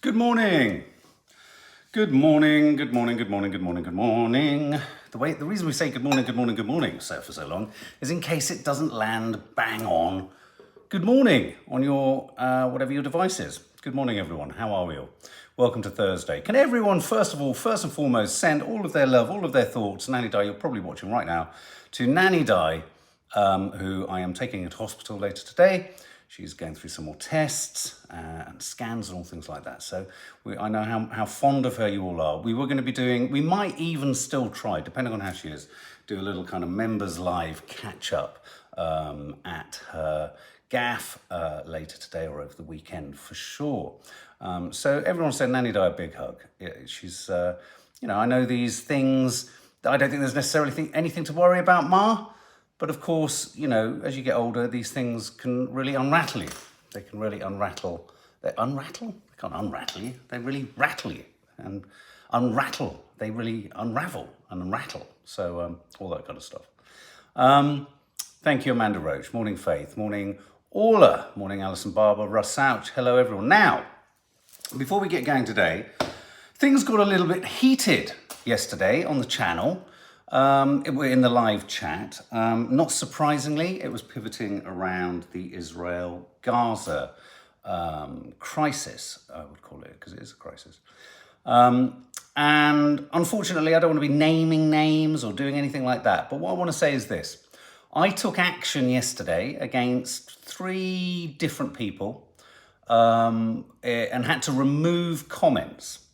Good morning. Good morning, good morning, good morning, good morning, good morning. The reason we say good morning, good morning, good morning for so long is in case it doesn't land bang on good morning on your, whatever your device is. Good morning, everyone. How are we all? Welcome to Thursday. Can everyone, first and foremost, send all of their love, all of their thoughts, Nanny Di, you're probably watching right now, to Nanny Di, who I am taking into hospital later today. She's going through some more tests and scans and all things like that. So I know how fond of her you all are. We might even still try, depending on how she is, do a little kind of members live catch up at her gaff later today or over the weekend for sure. So everyone send Nanny Di a big hug. Yeah, she's, I know these things, I don't think there's necessarily anything to worry about, Ma. But of course, as you get older, these things can really unrattle you. They can really unrattle. They unrattle? They can't unrattle you. They really rattle you. And unrattle. They really unravel and unrattle. So all that kind of stuff. Thank you, Amanda Roach. Morning, Faith. Morning, Orla. Morning, Alison Barber. Russ Ouch. Hello, everyone. Now, before we get going today, things got a little bit heated yesterday on the channel. We're in the live chat. Not surprisingly, it was pivoting around the Israel-Gaza crisis, I would call it, because it is a crisis. And unfortunately, I don't want to be naming names or doing anything like that. But what I want to say is this. I took action yesterday against 3 different people and had to remove comments.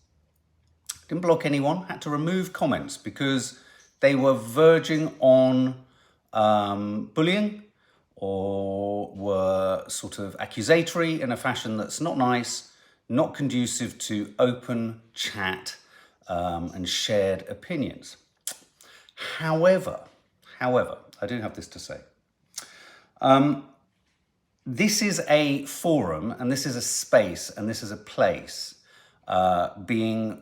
Didn't block anyone, had to remove comments because they were verging on bullying or were sort of accusatory in a fashion that's not nice, not conducive to open chat and shared opinions. However, I do have this to say. This is a forum and this is a space and this is a place coming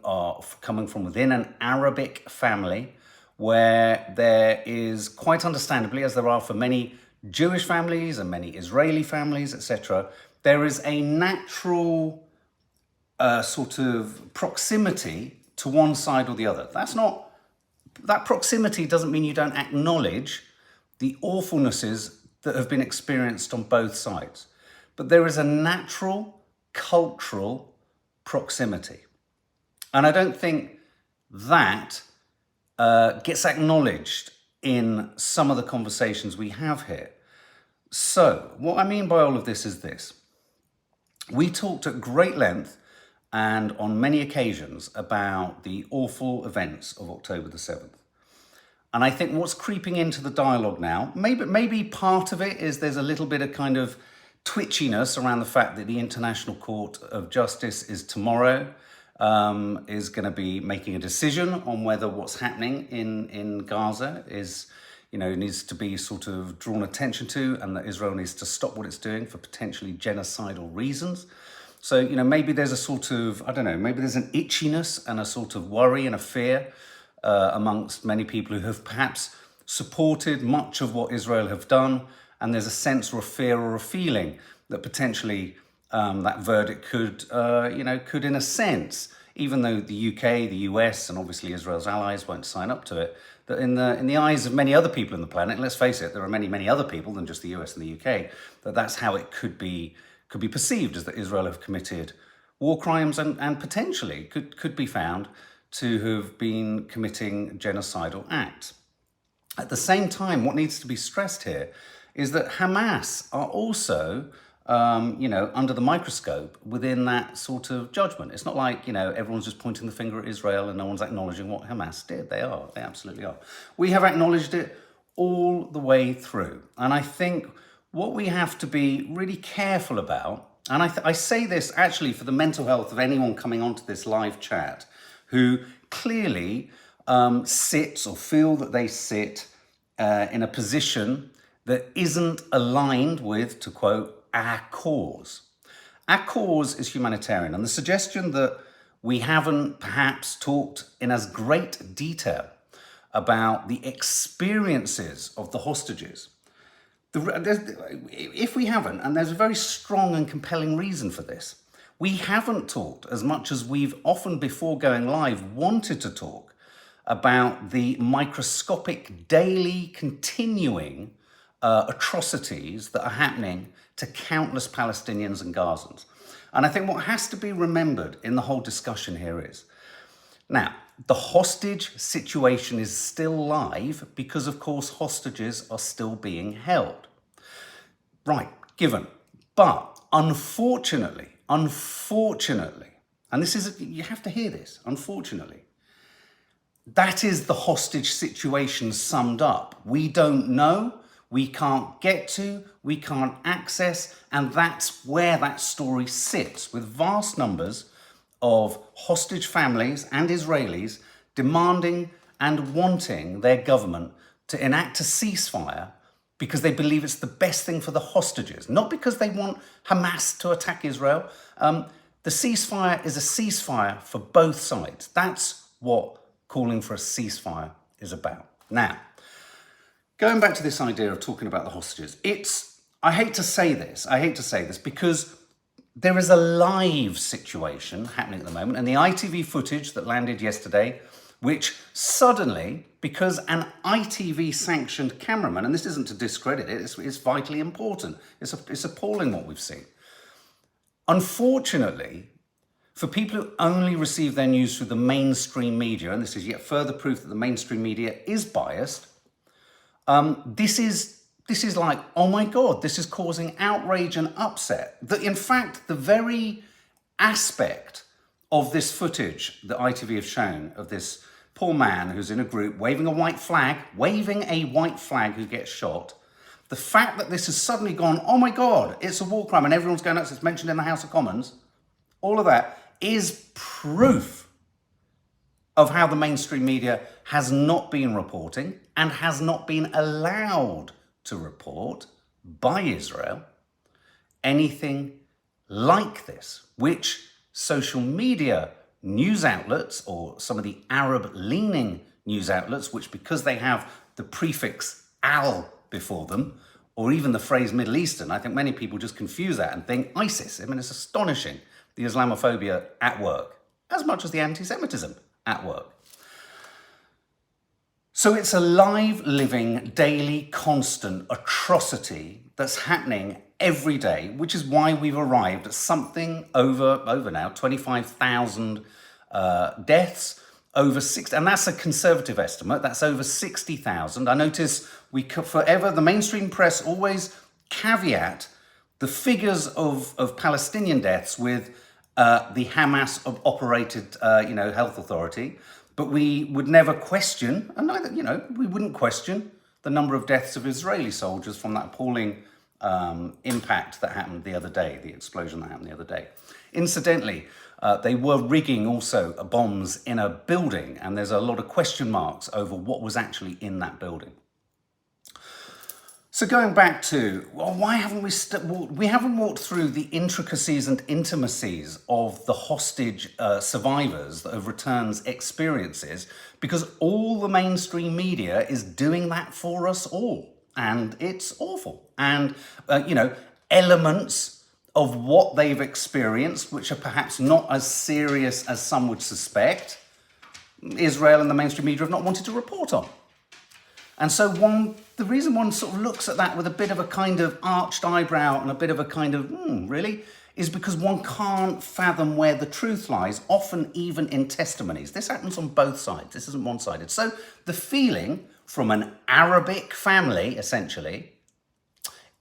from within an Arabic family where there is, quite understandably, as there are for many Jewish families and many Israeli families, etc., there is a natural sort of proximity to one side or the other. That proximity doesn't mean you don't acknowledge the awfulnesses that have been experienced on both sides. But there is a natural cultural proximity. And I don't think that gets acknowledged in some of the conversations we have here. So what I mean by all of this is this. We talked at great length and on many occasions about the awful events of October the 7th. And I think what's creeping into the dialogue now, maybe part of it is there's a little bit of kind of twitchiness around the fact that the International Court of Justice is tomorrow. Is going to be making a decision on whether what's happening in Gaza needs to be sort of drawn attention to, and that Israel needs to stop what it's doing for potentially genocidal reasons. So, maybe there's a sort of, maybe there's an itchiness and a sort of worry and a fear amongst many people who have perhaps supported much of what Israel have done. And there's a sense or a fear or a feeling that potentially that verdict could in a sense, even though the UK, the US, and obviously Israel's allies won't sign up to it, that in the eyes of many other people on the planet, let's face it, there are many, many other people than just the US and the UK, that's how it could be perceived, as that Israel have committed war crimes and potentially could be found to have been committing genocidal acts. At the same time, what needs to be stressed here is that Hamas are also under the microscope within that sort of judgment. It's not like, everyone's just pointing the finger at Israel and no one's acknowledging what Hamas did. They absolutely are. We have acknowledged it all the way through. And I think what we have to be really careful about, and I say this actually for the mental health of anyone coming onto this live chat who clearly sits or feel that they sit in a position that isn't aligned with, to quote, our cause. Our cause is humanitarian, and the suggestion that we haven't perhaps talked in as great detail about the experiences of the hostages. If we haven't, and there's a very strong and compelling reason for this, We haven't talked as much as we've often before going live wanted to talk about the microscopic, daily, continuing atrocities that are happening to countless Palestinians and Gazans. And I think what has to be remembered in the whole discussion here is, now, the hostage situation is still live because, of course, hostages are still being held. Right, given. But unfortunately, and this is, you have to hear this, unfortunately, that is the hostage situation summed up. We don't know, we can't get to, we can't access, and that's where that story sits, with vast numbers of hostage families and Israelis demanding and wanting their government to enact a ceasefire because they believe it's the best thing for the hostages, not because they want Hamas to attack Israel. The ceasefire is a ceasefire for both sides. That's what calling for a ceasefire is about. Now, going back to this idea of talking about the hostages, I hate to say this because there is a live situation happening at the moment, and the ITV footage that landed yesterday, which suddenly, because an ITV sanctioned cameraman, and this isn't to discredit it, it's vitally important. It's appalling what we've seen. Unfortunately, for people who only receive their news through the mainstream media, and this is yet further proof that the mainstream media is biased, this is like, oh my God, this is causing outrage and upset. In fact, the very aspect of this footage that ITV have shown of this poor man who's in a group waving a white flag who gets shot, the fact that this has suddenly gone, oh my God, it's a war crime and everyone's going nuts, it's mentioned in the House of Commons, all of that is proof of how the mainstream media has not been reporting and has not been allowed to report by Israel anything like this, which social media news outlets, or some of the Arab-leaning news outlets, which because they have the prefix al before them, or even the phrase Middle Eastern, I think many people just confuse that and think ISIS. I mean, it's astonishing, the Islamophobia at work, as much as the anti-Semitism at work. So it's a live, living, daily, constant atrocity that's happening every day, which is why we've arrived at something over now 25,000 deaths, over 60, and that's a conservative estimate. That's over 60,000. I notice the mainstream press always caveat the figures of Palestinian deaths with the Hamas operated, health authority. But we would never question, and we wouldn't question the number of deaths of Israeli soldiers from that appalling impact that happened the other day, the explosion that happened the other day. Incidentally, they were rigging also bombs in a building, and there's a lot of question marks over what was actually in that building. So going back to, well, why haven't we haven't walked through the intricacies and intimacies of the hostage survivors that have returned experiences, because all the mainstream media is doing that for us all. And it's awful. And, elements of what they've experienced, which are perhaps not as serious as some would suspect, Israel and the mainstream media have not wanted to report on. And so the reason one sort of looks at that with a bit of a kind of arched eyebrow and a bit of a kind of, really, is because one can't fathom where the truth lies, often even in testimonies. This happens on both sides. This isn't one-sided. So the feeling from an Arabic family, essentially,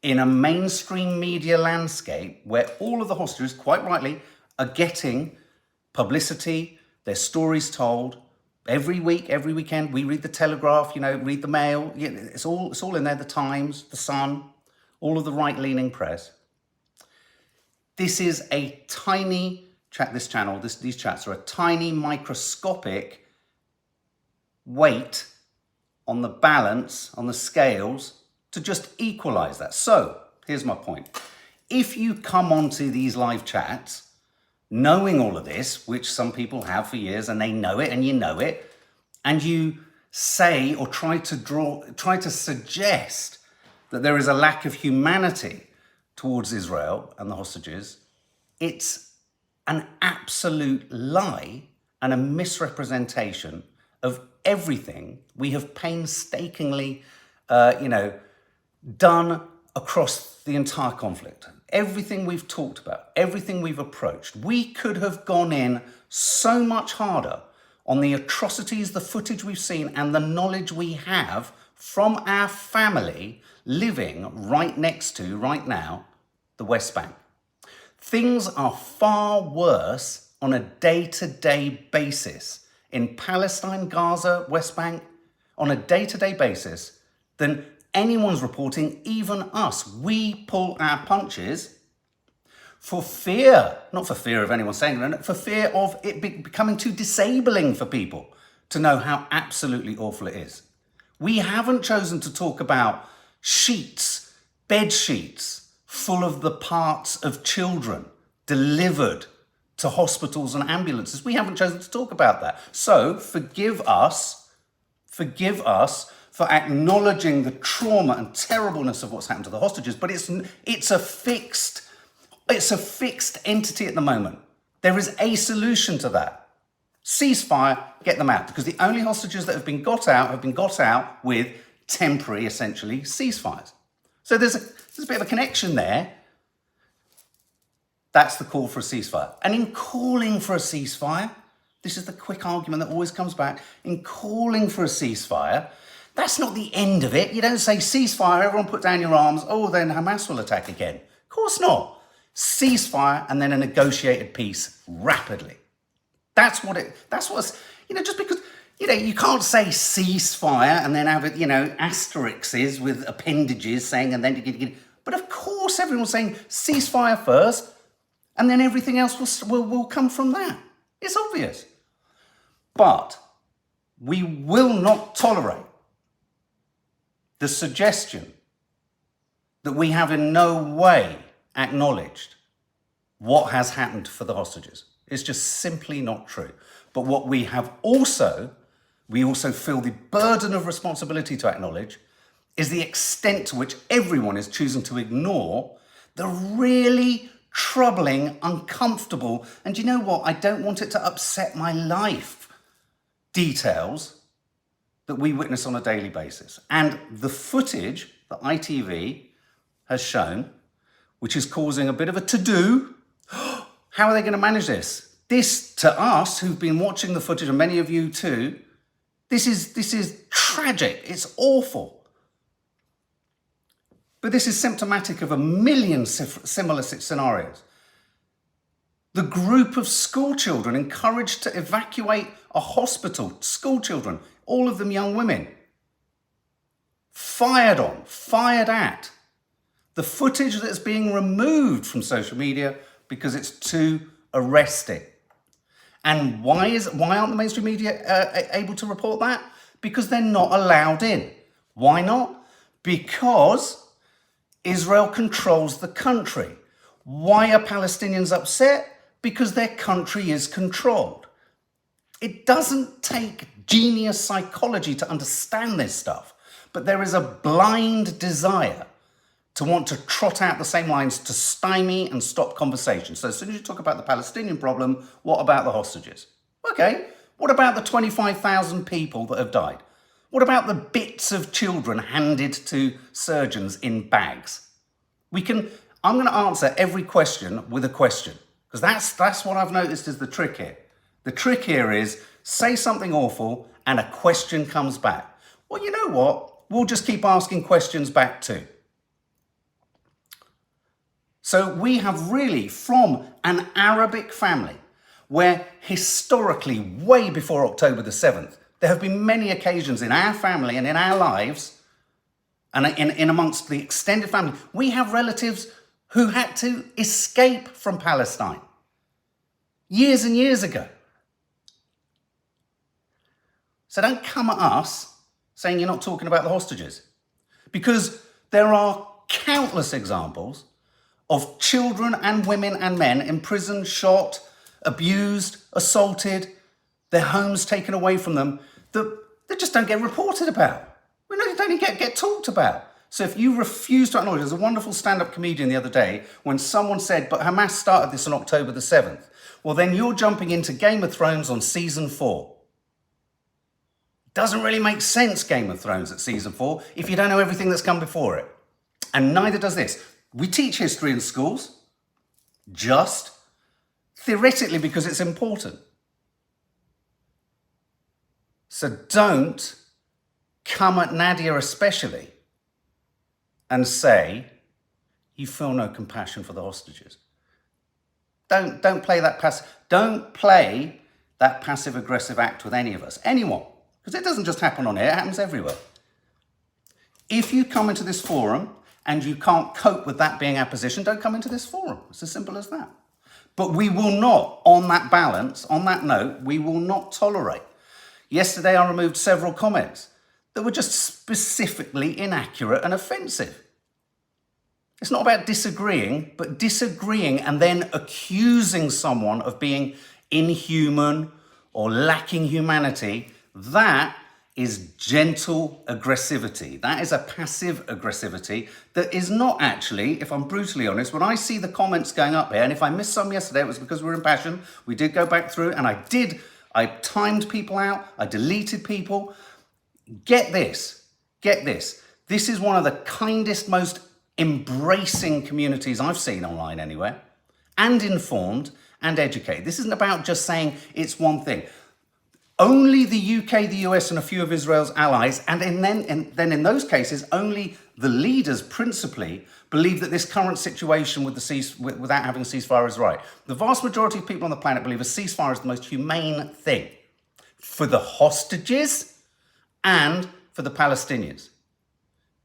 in a mainstream media landscape where all of the hostages, quite rightly, are getting publicity, their stories told, every week, every weekend. We read the Telegraph, read the Mail. It's all in there. The Times, the Sun, all of the right-leaning press. This is a tiny chat. This channel, these chats are a tiny, microscopic weight on the balance, on the scales, to just equalize that. So here's my point: if you come onto these live chats knowing all of this, which some people have for years, and they know it and you know it, and you say or try to suggest that there is a lack of humanity towards Israel and the hostages, it's an absolute lie and a misrepresentation of everything we have painstakingly, done across the entire conflict. Everything we've talked about, everything we've approached. We could have gone in so much harder on the atrocities, the footage we've seen, and the knowledge we have from our family living right next to, right now, the West Bank. Things are far worse on a day-to-day basis in Palestine, Gaza, West Bank, on a day-to-day basis than anyone's reporting, even us. We pull our punches for fear, not for fear of anyone saying it, for fear of it becoming too disabling for people to know how absolutely awful it is. We haven't chosen to talk about sheets, bed sheets, full of the parts of children delivered to hospitals and ambulances. We haven't chosen to talk about that. So forgive us for acknowledging the trauma and terribleness of what's happened to the hostages, but it's a fixed entity at the moment. There is a solution to that. Ceasefire, get them out, because the only hostages that have been got out with temporary, essentially, ceasefires. So there's a bit of a connection there. That's the call for a ceasefire. And in calling for a ceasefire, this is the quick argument that always comes back, in calling for a ceasefire, that's not the end of it. You don't say ceasefire, everyone put down your arms, oh, then Hamas will attack again. Of course not. Ceasefire and then a negotiated peace rapidly. That's what's, just because, you can't say ceasefire and then have it, asterisks with appendages saying, and then, but of course everyone's saying ceasefire first and then everything else will come from that. It's obvious. But we will not tolerate the suggestion that we have in no way acknowledged what has happened for the hostages. It's just simply not true. But what we also feel the burden of responsibility to acknowledge is the extent to which everyone is choosing to ignore the really troubling, uncomfortable, and you know what, I don't want it to upset my life, details that we witness on a daily basis. And the footage that ITV has shown, which is causing a bit of a to-do, how are they going to manage this? This, to us, who've been watching the footage, and many of you too, this is tragic. It's awful. But this is symptomatic of a million similar scenarios. The group of school children encouraged to evacuate a hospital, school children, all of them young women, fired at. The footage that's being removed from social media because it's too arresting. And why aren't the mainstream media able to report that? Because they're not allowed in. Why not? Because Israel controls the country. Why are Palestinians upset? Because their country is controlled. It doesn't take genius psychology to understand this stuff, but there is a blind desire to want to trot out the same lines to stymie and stop conversation. So as soon as you talk about the Palestinian problem, what about the hostages? Okay, what about the 25,000 people that have died? What about the bits of children handed to surgeons in bags? I'm going to answer every question with a question, because that's what I've noticed is the trick here. The trick here is say something awful and a question comes back. Well, you know what? We'll just keep asking questions back too. So we have really, from an Arabic family, where historically, way before October the 7th, there have been many occasions in our family and in our lives, and in amongst the extended family, we have relatives who had to escape from Palestine years and years ago. So don't come at us saying you're not talking about the hostages, because there are countless examples of children and women and men imprisoned, shot, abused, assaulted, their homes taken away from them, that just don't get reported about. They don't even get talked about. So if you refuse to acknowledge, there's a wonderful stand-up comedian the other day when someone said, but Hamas started this on October the 7th. well, then you're jumping into Game of Thrones on season 4. Doesn't really make sense, Game of Thrones at season 4, if you don't know everything that's come before it. And neither does this. We teach history in schools, just theoretically because it's important. So don't come at Nadia especially and say, you feel no compassion for the hostages. Don't play that passive aggressive act with any of us, anyone, because it doesn't just happen on here, it happens everywhere. If you come into this forum and you can't cope with that being our position, don't come into this forum. It's as simple as that. But we will not, on that balance, on that note, we will not tolerate. Yesterday I removed several comments that were just specifically inaccurate and offensive. It's not about disagreeing, but disagreeing and then accusing someone of being inhuman or lacking humanity. That is gentle aggressivity. That is a passive aggressivity that is not actually, if I'm brutally honest, when I see the comments going up here, and if I missed some yesterday, it was because we were impassioned. We did go back through and I timed people out, I deleted people. Get this. This is one of the kindest, most embracing communities I've seen online anywhere, and informed and educated. This isn't about just saying it's one thing. Only the UK, the US, and a few of Israel's allies, and then in those cases, only the leaders principally believe that this current situation with without having a ceasefire is right. The vast majority of people on the planet believe a ceasefire is the most humane thing for the hostages and for the Palestinians.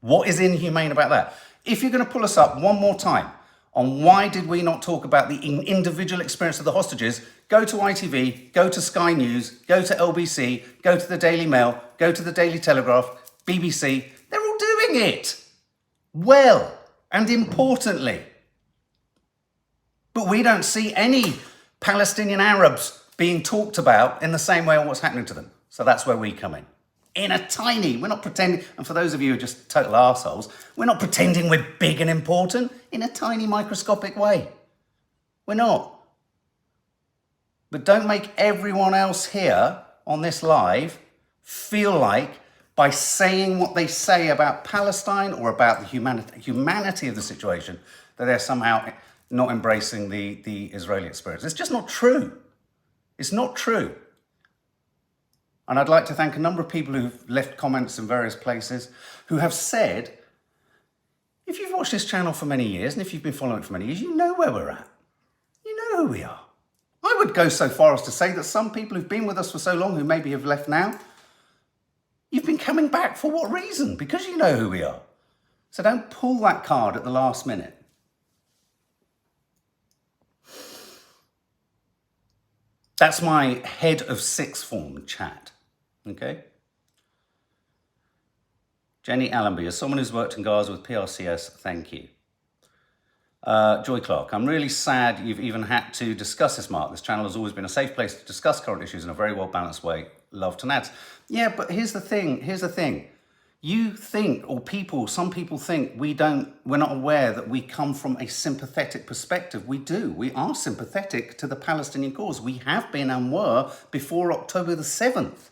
What is inhumane about that? If you're going to pull us up one more time on why did we not talk about the individual experience of the hostages, go to ITV, go to Sky News, go to LBC, go to the Daily Mail, go to the Daily Telegraph, BBC. They're all doing it well and importantly. But we don't see any Palestinian Arabs being talked about in the same way on what's happening to them. So that's where we come in. We're not pretending, and for those of you who are just total arseholes, we're not pretending we're big and important in a tiny microscopic way. We're not. But don't make everyone else here on this live feel like by saying what they say about Palestine or about the humanity of the situation, that they're somehow not embracing the Israeli experience. It's just not true. It's not true. And I'd like to thank a number of people who've left comments in various places who have said, if you've watched this channel for many years and if you've been following it for many years, you know where we're at. You know who we are. I would go so far as to say that some people who've been with us for so long, who maybe have left now, you've been coming back for what reason? Because you know who we are. So don't pull that card at the last minute. That's my head of sixth form chat. Okay. Jenny Allenby, as someone who's worked in Gaza with PRCS, thank you. Joy Clark, I'm really sad you've even had to discuss this, Mark. This channel has always been a safe place to discuss current issues in a very well-balanced way. Love to Nads. Yeah, but here's the thing. You think, or some people think we're not aware that we come from a sympathetic perspective. We do. We are sympathetic to the Palestinian cause. We have been and were before October the 7th.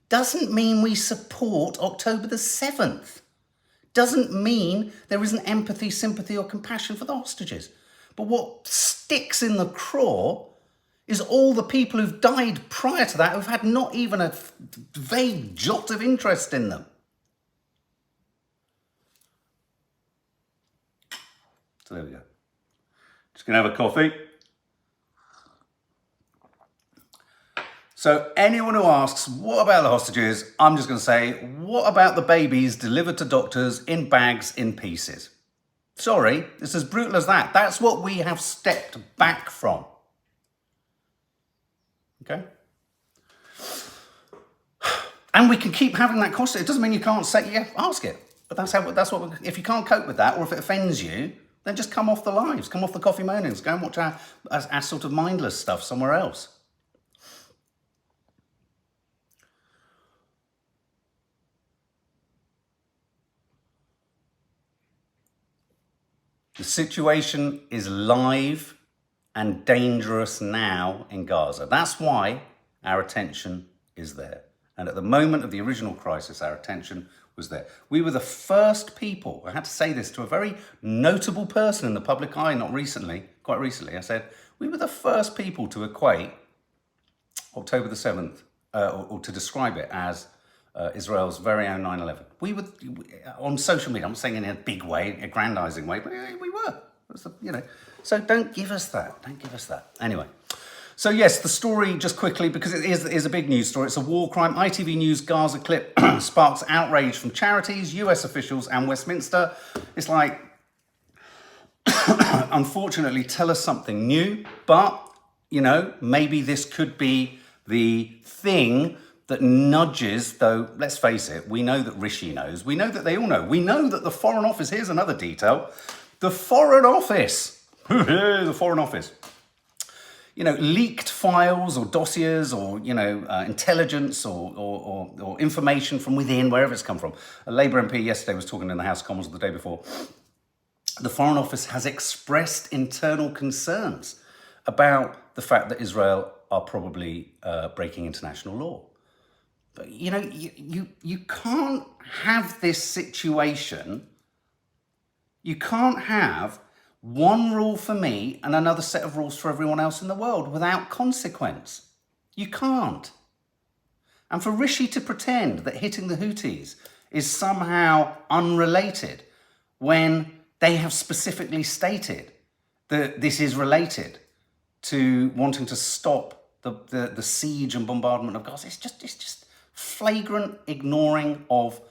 Doesn't mean we support October the 7th. Doesn't mean there isn't empathy, sympathy, or compassion for the hostages. But what sticks in the craw is all the people who've died prior to that who've had not even a vague jot of interest in them. So there we go. Just gonna have a coffee. So anyone who asks, what about the hostages? I'm just gonna say, what about the babies delivered to doctors in bags in pieces? Sorry, it's as brutal as that. That's what we have stepped back from. Okay? And we can keep having that cost. It doesn't mean you can't say, yeah, ask it. But if you can't cope with that, or if it offends you, then just come off the lives, come off the coffee mornings, go and watch our sort of mindless stuff somewhere else. The situation is live and dangerous now in Gaza. That's why our attention is there. And at the moment of the original crisis, our attention was there. We were the first people, I had to say this to a very notable person in the public eye, quite recently, I said, we were the first people to equate October the 7th, or to describe it as Israel's very own 9/11. We were, on social media, I'm not saying in a big way, aggrandizing way, but we were. So don't give us that. Don't give us that. Anyway. So yes, the story, just quickly, because it is a big news story. It's a war crime. ITV News Gaza clip sparks outrage from charities, US officials and Westminster. It's like, unfortunately, tell us something new. But, maybe this could be the thing that nudges, though, let's face it, we know that Rishi knows. We know that they all know. We know that the Foreign Office, here's another detail, the Foreign Office, the Foreign Office, leaked files or dossiers or, intelligence or information from within, wherever it's come from. A Labour MP yesterday was talking in the House of Commons the day before. The Foreign Office has expressed internal concerns about the fact that Israel are probably breaking international law. But, you can't have this situation. You can't have one rule for me and another set of rules for everyone else in the world without consequence. You can't. And for Rishi to pretend that hitting the Houthis is somehow unrelated when they have specifically stated that this is related to wanting to stop the siege and bombardment of Gaza, it's just flagrant ignoring of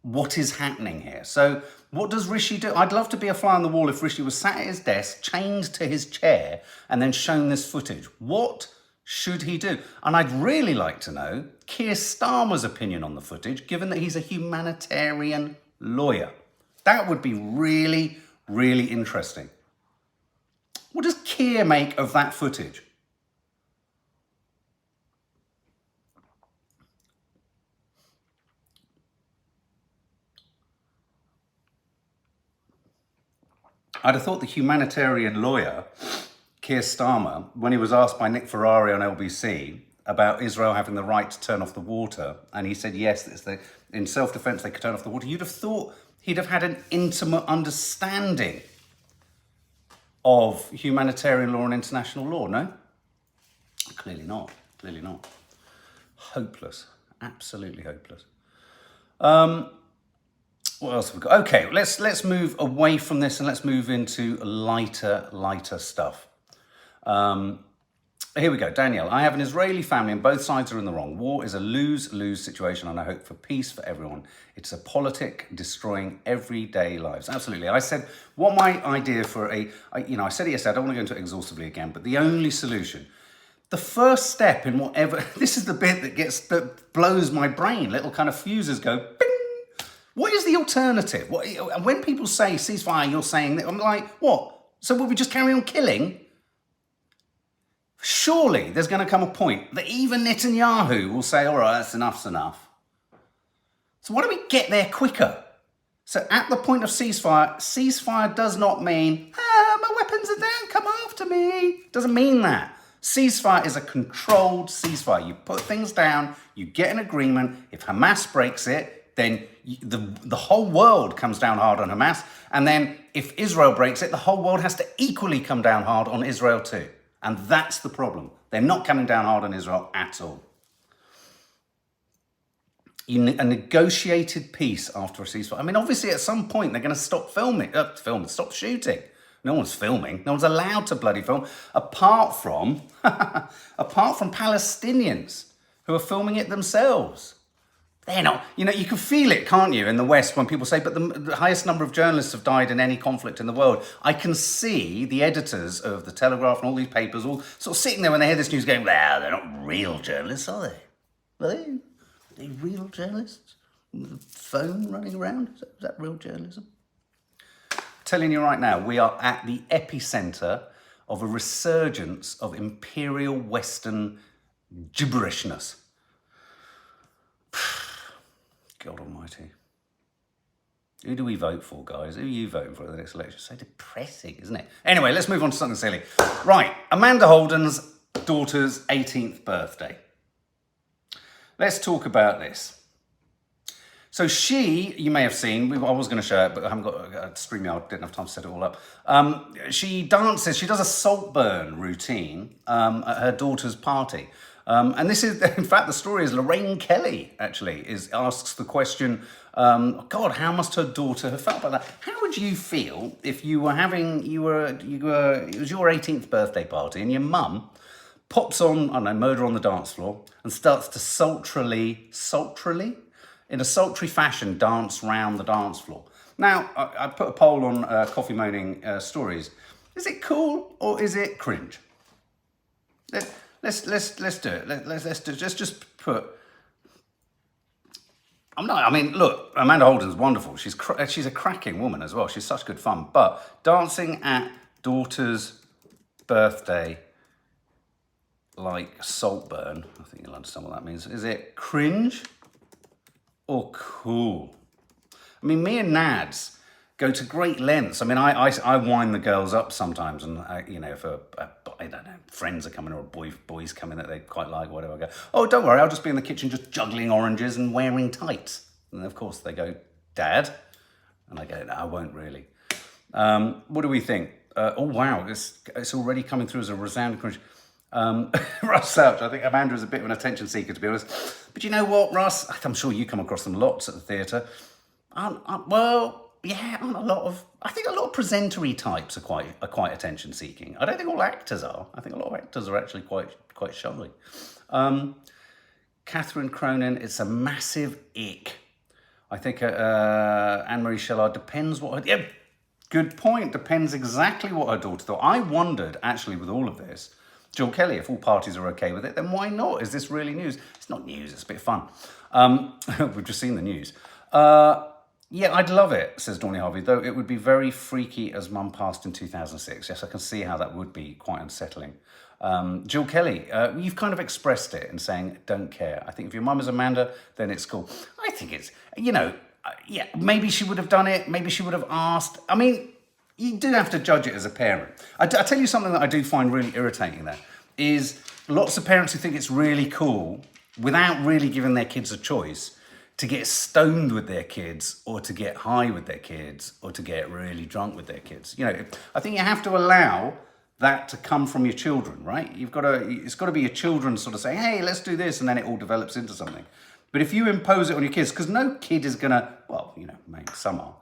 what is happening here. So what does Rishi do? I'd love to be a fly on the wall if Rishi was sat at his desk, chained to his chair, and then shown this footage. What should he do? And I'd really like to know Keir Starmer's opinion on the footage, given that he's a humanitarian lawyer. That would be really, really interesting. What does Keir make of that footage? I'd have thought the humanitarian lawyer, Keir Starmer, when he was asked by Nick Ferrari on LBC about Israel having the right to turn off the water, and he said yes, in self-defense they could turn off the water, you'd have thought he'd have had an intimate understanding of humanitarian law and international law, no? Clearly not. Clearly not. Hopeless. Absolutely hopeless. What else have we got? Okay, let's move away from this and let's move into lighter stuff. Here we go. Danielle, I have an Israeli family and both sides are in the wrong. War is a lose-lose situation and I hope for peace for everyone. It's a politic destroying everyday lives. Absolutely. I said what my idea for I said it yesterday, I don't want to go into it exhaustively again, but the only solution, the first step in whatever, this is the bit that blows my brain. Little kind of fuses go, bing. What is the alternative? When people say ceasefire, you're saying that, I'm like, what? So will we just carry on killing? Surely there's going to come a point that even Netanyahu will say, all right, that's enough's enough. So why don't we get there quicker? So at the point of ceasefire does not mean, my weapons are down, come after me. Doesn't mean that. Ceasefire is a controlled ceasefire. You put things down, you get an agreement. If Hamas breaks it, then the whole world comes down hard on Hamas. And then if Israel breaks it, the whole world has to equally come down hard on Israel too. And that's the problem. They're not coming down hard on Israel at all. A negotiated peace after a ceasefire. I mean, obviously at some point they're going to stop stop shooting. No one's filming. No one's allowed to bloody film, apart from Palestinians who are filming it themselves. They're not, you can feel it, can't you, in the West when people say, but the highest number of journalists have died in any conflict in the world. I can see the editors of The Telegraph and all these papers all sort of sitting there when they hear this news going, well, they're not real journalists, are they? Are they real journalists? With a phone running around? Is that real journalism? I'm telling you right now, we are at the epicenter of a resurgence of imperial Western gibberishness. God almighty. Who do we vote for, guys? Who are you voting for at the next election? So depressing, isn't it? Anyway, let's move on to something silly. Right, Amanda Holden's daughter's 18th birthday. Let's talk about this. So she, you may have seen, I was going to show it, but I haven't got a StreamYard, didn't have time to set it all up. She dances, she does a salt burn routine at her daughter's party. And this is, in fact, the story is Lorraine Kelly, actually, asks the question, God, how must her daughter have felt about that? How would you feel if you were having, it was your 18th birthday party and your mum pops on, I don't know, Murder on the Dance Floor and starts to sultrily, in a sultry fashion, dance round the dance floor. Now, I put a poll on Coffee Moaning stories. Is it cool or is it cringe? Let's do it. Let's just put. I mean, look, Amanda Holden's wonderful. She's a cracking woman as well. She's such good fun. But dancing at daughter's birthday, like Saltburn, I think you'll understand what that means. Is it cringe or cool? I mean, me and Nads go to great lengths. I mean, I wind the girls up sometimes, and if I don't know, friends are coming or boys coming that they quite like, whatever, I go, oh, don't worry, I'll just be in the kitchen just juggling oranges and wearing tights. And of course they go, Dad, and I go, no, I won't really. What do we think? Oh wow, it's already coming through as a resounding cringe. Russ Ouch, I think Amanda is a bit of an attention seeker, to be honest. But you know what, Russ? I'm sure you come across them lots at the theatre. I think a lot of presentery types are quite attention seeking. I don't think all actors are. I think a lot of actors are actually quite shy. Catherine Cronin, it's a massive ick. I think Anne-Marie Shellard, depends what her... Yeah, good point. Depends exactly what her daughter thought. I wondered, actually, with all of this, Jill Kelly, if all parties are okay with it, then why not? Is this really news? It's not news, it's a bit of fun. We've just seen the news. Yeah, I'd love it, says Dawny Harvey, though it would be very freaky as Mum passed in 2006. Yes, I can see how that would be quite unsettling. Jill Kelly, you've kind of expressed it in saying, don't care. I think if your mum is Amanda, then it's cool. I think it's, yeah, maybe she would have done it. Maybe she would have asked. I mean, you do have to judge it as a parent. I tell you something that I do find really irritating there, is lots of parents who think it's really cool, without really giving their kids a choice, to get stoned with their kids, or to get high with their kids, or to get really drunk with their kids. I think you have to allow that to come from your children, right? It's got to be your children sort of saying, hey, let's do this, and then it all develops into something. But if you impose it on your kids, because no kid is gonna, well, maybe some are,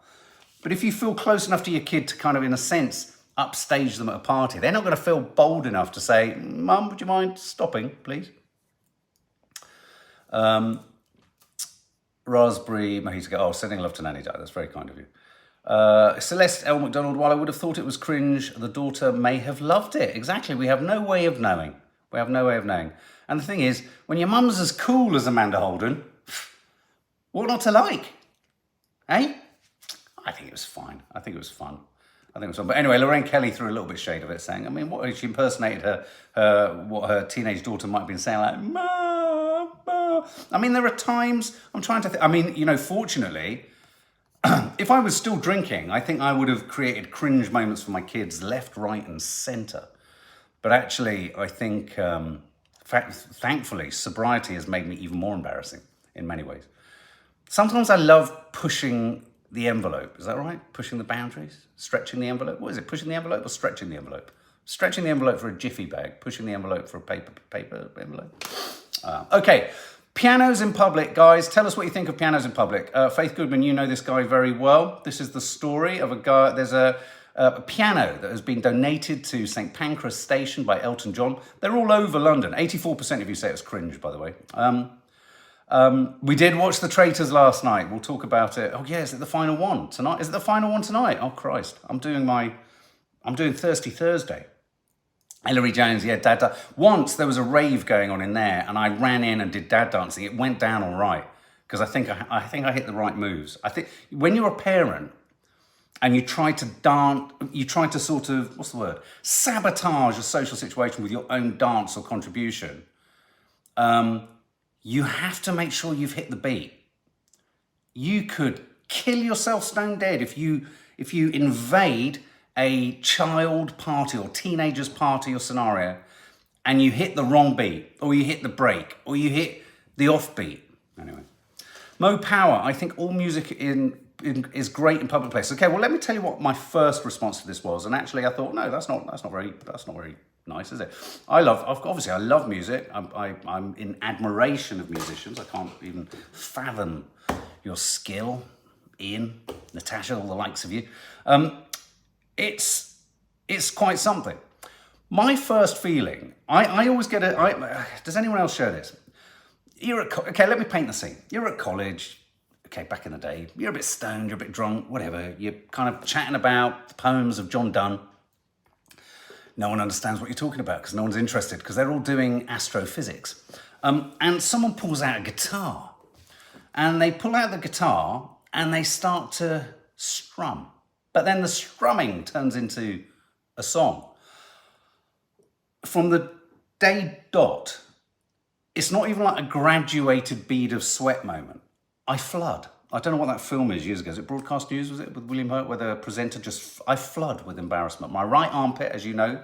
but if you feel close enough to your kid to kind of, in a sense, upstage them at a party, they're not gonna feel bold enough to say, Mum, would you mind stopping, please? Raspberry Mojito, sending love to Nanny Dad, that's very kind of you. Celeste L. McDonald, while I would have thought it was cringe, the daughter may have loved it. Exactly, we have no way of knowing. And the thing is, when your mum's as cool as Amanda Holden, what not to like? Eh? I think it was fine. I think it was fun. But anyway, Lorraine Kelly threw a little bit of shade of it, saying, I mean, what she impersonated what her teenage daughter might have been saying, like, Ma, Ma. I mean, there are times, I'm trying to think, I mean, fortunately, if I was still drinking, I think I would have created cringe moments for my kids left, right, and centre. But actually, I think, thankfully, sobriety has made me even more embarrassing in many ways. Sometimes I love pushing the envelope. Is that right? Pushing the boundaries? Stretching the envelope? What is it? Pushing the envelope or stretching the envelope? Stretching the envelope for a jiffy bag. Pushing the envelope for a paper envelope. Okay. Pianos in public, guys. Tell us what you think of pianos in public. Faith Goodman, you know this guy very well. This is the story of a guy. There's a piano that has been donated to St Pancras Station by Elton John. They're all over London. 84% of you say it's cringe, by the way. We did watch The Traitors last night. We'll talk about it. Oh yeah, is it the final one tonight? Is it the final one tonight? Oh Christ, I'm doing Thirsty Thursday. Hilary Jones, yeah, dad. Once there was a rave going on in there, and I ran in and did dad dancing. It went down all right because I think I hit the right moves. I think when you're a parent and you try to dance, you try to sort of sabotage a social situation with your own dance or contribution. You have to make sure you've hit the beat. You could kill yourself stone dead if you invade a child party or teenager's party or scenario and you hit the wrong beat, or you hit the break, or you hit the offbeat. Anyway, Mo Power, I think all music is great in public places. Okay, well, let me tell you what my first response to this was. And actually, I thought, no, that's not very nice, is it? I love music. I'm in admiration of musicians. I can't even fathom your skill, Ian, Natasha, all the likes of you. It's quite something. My first feeling, I always get does anyone else share this? Okay, let me paint the scene. You're at college, okay, back in the day. You're a bit stoned, you're a bit drunk, whatever. You're kind of chatting about the poems of John Donne. No one understands what you're talking about because no one's interested because they're all doing astrophysics. And someone pulls out a guitar. And they pull out the guitar and they start to strum. But then the strumming turns into a song. From the day dot, it's not even like a graduated bead of sweat moment. I flood. I don't know what that film is years ago. Is it Broadcast News, was it, with William Hurt, where the presenter I flood with embarrassment. My right armpit, as you know,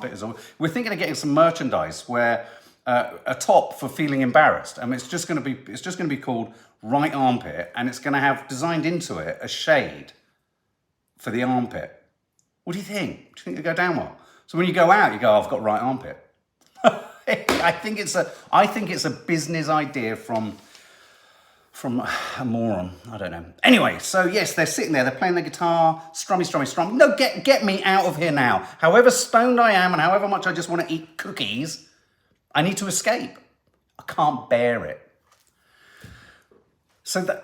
is always... We're thinking of getting some merchandise where a top for feeling embarrassed. I mean, it's just going to be called right armpit, and it's going to have designed into it a shade for the armpit. What do you think? Do you think it'll go down well? So when you go out, you go, oh, I've got right armpit. I think it's a business idea from a moron. I don't know. Anyway, so yes, they're sitting there, they're playing the guitar, strummy, strum. No, get me out of here now. However stoned I am and however much I just want to eat cookies, I need to escape. I can't bear it. So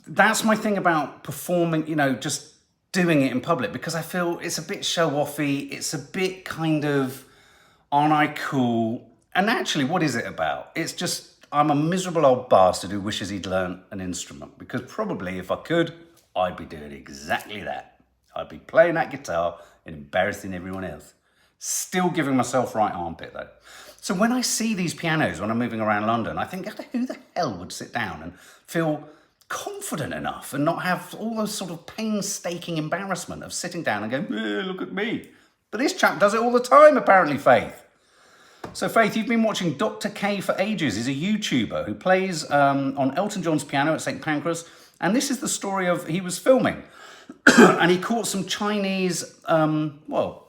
that's my thing about performing, just doing it in public, because I feel it's a bit show-offy, it's a bit kind of, aren't I cool? And actually, what is it about? It's just, I'm a miserable old bastard who wishes he'd learned an instrument, because probably if I could, I'd be doing exactly that. I'd be playing that guitar and embarrassing everyone else. Still giving myself right armpit though. So when I see these pianos when I'm moving around London, I think, who the hell would sit down and feel confident enough and not have all those sort of painstaking embarrassment of sitting down and going, look at me. But this chap does it all the time, apparently, Faith. So Faith, you've been watching Dr. K for ages. He's a YouTuber who plays on Elton John's piano at St. Pancras. And this is the story of, he was filming and he caught some Chinese, originally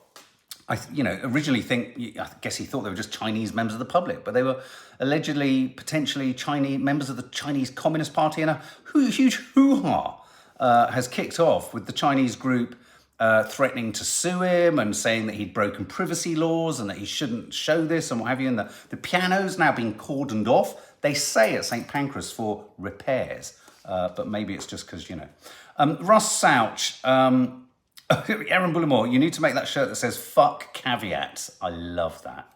I guess he thought they were just Chinese members of the public, but they were allegedly, potentially Chinese members of the Chinese Communist Party, and a huge hoo-ha has kicked off with the Chinese group threatening to sue him and saying that he'd broken privacy laws and that he shouldn't show this and what have you. And the piano's now being cordoned off, they say, at St. Pancras for repairs, but maybe it's just because, Russ Souch, Aaron Bullimore, you need to make that shirt that says fuck caveats. I love that.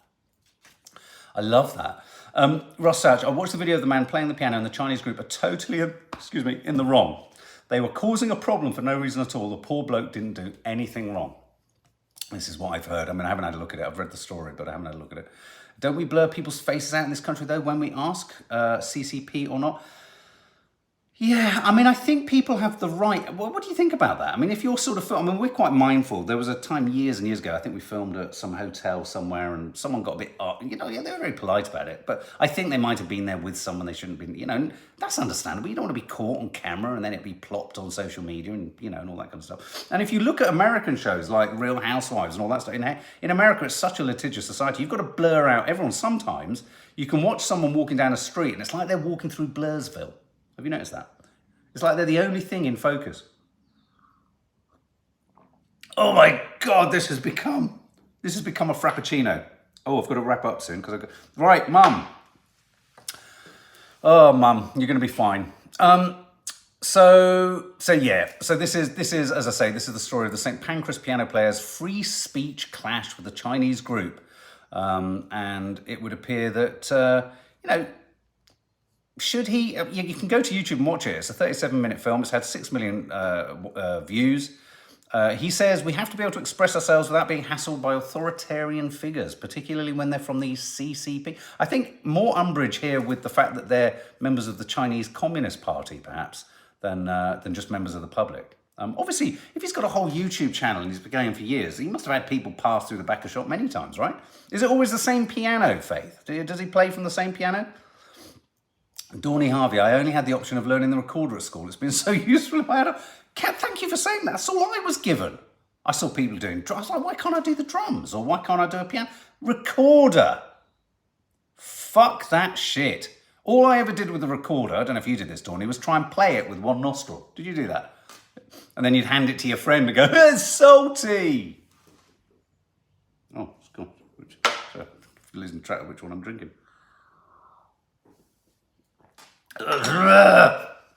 Ross Souch, I watched the video of the man playing the piano and the Chinese group are totally, in the wrong. They were causing a problem for no reason at all. The poor bloke didn't do anything wrong. This is what I've heard. I mean, I haven't had a look at it. I've read the story, but I haven't had a look at it. Don't we blur people's faces out in this country, though, when we ask CCP or not? Yeah, I mean, I think people have the right... Well, what do you think about that? I mean, if you're sort of... we're quite mindful. There was a time years and years ago, I think we filmed at some hotel somewhere and someone got a bit... they were very polite about it. But I think they might have been there with someone they shouldn't have been... And that's understandable. You don't want to be caught on camera and then it be plopped on social media and, and all that kind of stuff. And if you look at American shows like Real Housewives and all that stuff, in America, it's such a litigious society. You've got to blur out everyone. Sometimes you can watch someone walking down a street and it's like they're walking through Blurrsville. Have you noticed that? It's like they're the only thing in focus. Oh my God, this has become a frappuccino. Oh, I've got to wrap up soon because right, Mum. Oh, Mum, you're going to be fine. So this is, as I say, this is the story of the St. Pancras piano players' free speech clash with the Chinese group, and it would appear that should he... You can go to YouTube and watch it. It's a 37-minute film. It's had 6 million views. He says, we have to be able to express ourselves without being hassled by authoritarian figures, particularly when they're from the CCP. I think more umbrage here with the fact that they're members of the Chinese Communist Party, perhaps, than just members of the public. Obviously, if he's got a whole YouTube channel and he's been going for years, he must have had people pass through the back of shop many times, right? Is it always the same piano, Faith? Does he play from the same piano? Dawny Harvey, I only had the option of learning the recorder at school. It's been so useful. Thank you for saying that. That's all I was given. I saw people doing drums. I was like, why can't I do the drums? Or why can't I do a piano? Recorder. Fuck that shit. All I ever did with the recorder, I don't know if you did this, Dawny, was try and play it with one nostril. Did you do that? And then you'd hand it to your friend and go, it's salty. Oh, it's cool. So, losing track of which one I'm drinking.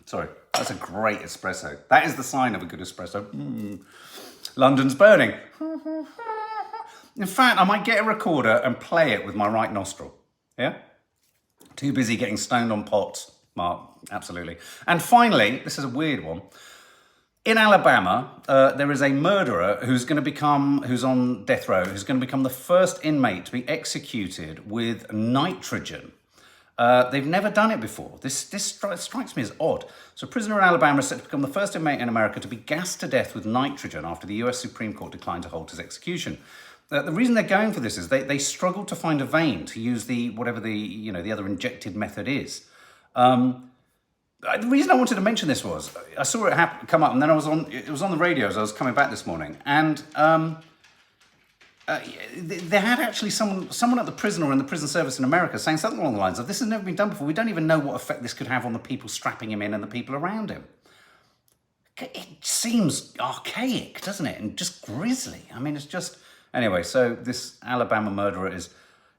Sorry, that's a great espresso. That is the sign of a good espresso. London's burning. In fact, I might get a recorder and play it with my right nostril. Yeah? Too busy getting stoned on pots, Mark. Absolutely. And finally, this is a weird one. In Alabama, there is a murderer who's on death row, who's going to become the first inmate to be executed with nitrogen. They've never done it before. This strikes me as odd. So a prisoner in Alabama is set to become the first inmate in America to be gassed to death with nitrogen after the US Supreme Court declined to halt his execution. The reason they're going for this is they struggled to find a vein to use the other injected method is. The reason I wanted to mention this was I saw it come up, and then it was on the radio as I was coming back this morning, and they had actually someone at the prison or in the prison service in America saying something along the lines of, this has never been done before. We don't even know what effect this could have on the people strapping him in and the people around him. It seems archaic, doesn't it? And just grisly. I mean, it's just... Anyway, so this Alabama murderer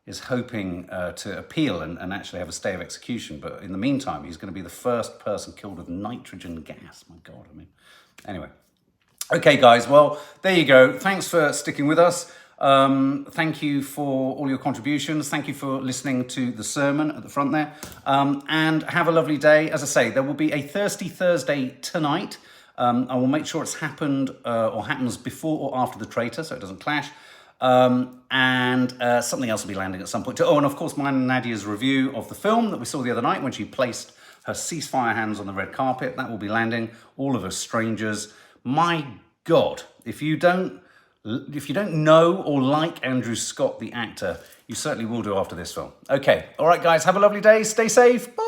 is hoping to appeal and actually have a stay of execution. But in the meantime, he's going to be the first person killed with nitrogen gas. My God, I mean... Anyway. Okay, guys, well, there you go. Thanks for sticking with us. Thank you for all your contributions. Thank you for listening to the sermon at the front there. And have a lovely day. As I say, there will be a Thirsty Thursday tonight. I will make sure it's happened or happens before or after the Traitor, so it doesn't clash. And something else will be landing at some point too. Oh, and of course, mine and Nadia's review of the film that we saw the other night when she placed her ceasefire hands on the red carpet. That will be landing. All of Us Strangers. My God, if you don't know or like Andrew Scott, the actor, you certainly will do after this film. Okay, all right, guys, have a lovely day. Stay safe. Bye.